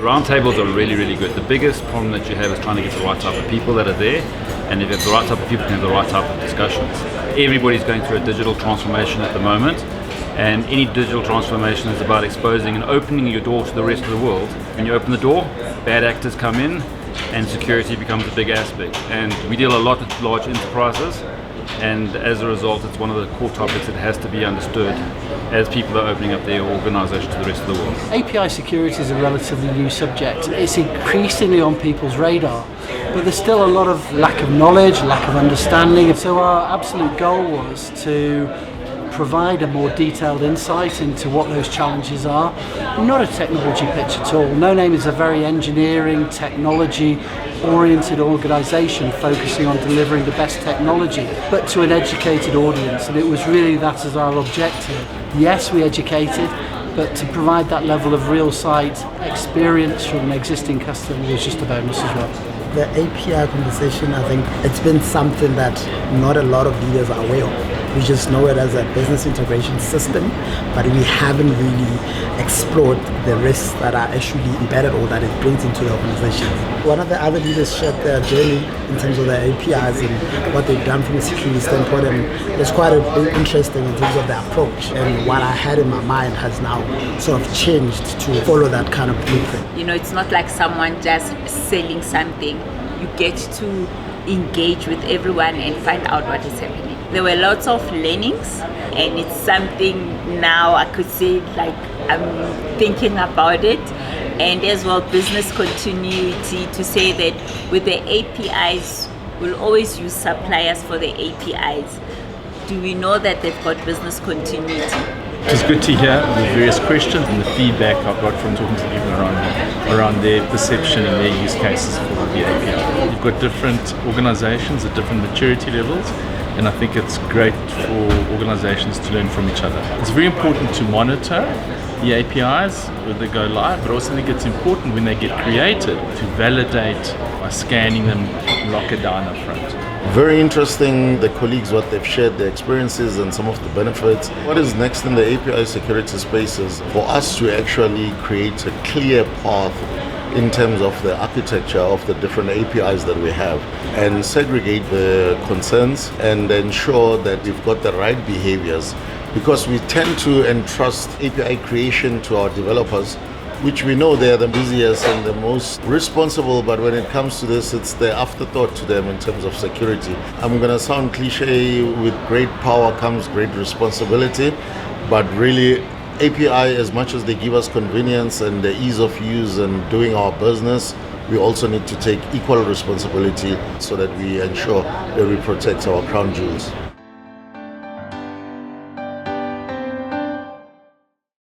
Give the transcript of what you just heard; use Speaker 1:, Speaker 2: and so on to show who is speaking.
Speaker 1: Roundtables are really, really good. The biggest problem that you have is trying to get the right type of people that are there, and if you have the right type of people, you can have the right type of discussions. Everybody's going through a digital transformation at the moment, and any digital transformation is about exposing and opening your door to the rest of the world. When you open the door, bad actors come in, and security becomes a big aspect. And we deal a lot with large enterprises, and as a result, it's one of the core topics that has to be understood as people are opening up their organisation to the rest of the world.
Speaker 2: API security is a relatively new subject. It's increasingly on people's radar, but there's still a lot of lack of knowledge, lack of understanding. So our absolute goal was to provide a more detailed insight into what those challenges are. Not a technology pitch at all. Noname is a very engineering, technology-oriented organisation focusing on delivering the best technology, but to an educated audience, and it was really that as our objective. Yes, we educated, but to provide that level of real site experience from an existing customer was just a bonus as well.
Speaker 3: The API conversation, I think it's been something that not a lot of leaders are aware of. We just know it as a business integration system, but we haven't really explored the risks that are actually embedded or that it brings into the organization. One of the other leaders shared their journey in terms of the APIs and what they've done from a security standpoint, and it's quite interesting in terms of the approach. And what I had in my mind has now sort of changed to follow that kind of blueprint.
Speaker 4: You know, it's not like someone just selling something. You get to engage with everyone and find out what is happening. There were lots of learnings, and it's something now I could say like I'm thinking about it, and as well business continuity, to say that with the APIs we'll always use suppliers for the APIs. Do we know that they've got business continuity?
Speaker 5: It's good to hear the various questions and the feedback I've got from talking to people around their perception and their use cases for the API. You've got different organizations at different maturity levels, and I think it's great for organizations to learn from each other. It's very important to monitor the APIs when they go live, but also I think it's important when they get created to validate by scanning them, lock it down up front.
Speaker 6: Very interesting, the colleagues, what they've shared, their experiences and some of the benefits. What is next in the API security space is for us to actually create a clear path in terms of the architecture of the different APIs that we have, and segregate the concerns and ensure that we've got the right behaviors, because we tend to entrust API creation to our developers, which we know they are the busiest and the most responsible, but when it comes to this, it's the afterthought to them in terms of security. I'm gonna sound cliche, with great power comes great responsibility, but really API, as much as they give us convenience and the ease of use and doing our business, we also need to take equal responsibility so that we ensure that we protect our crown jewels.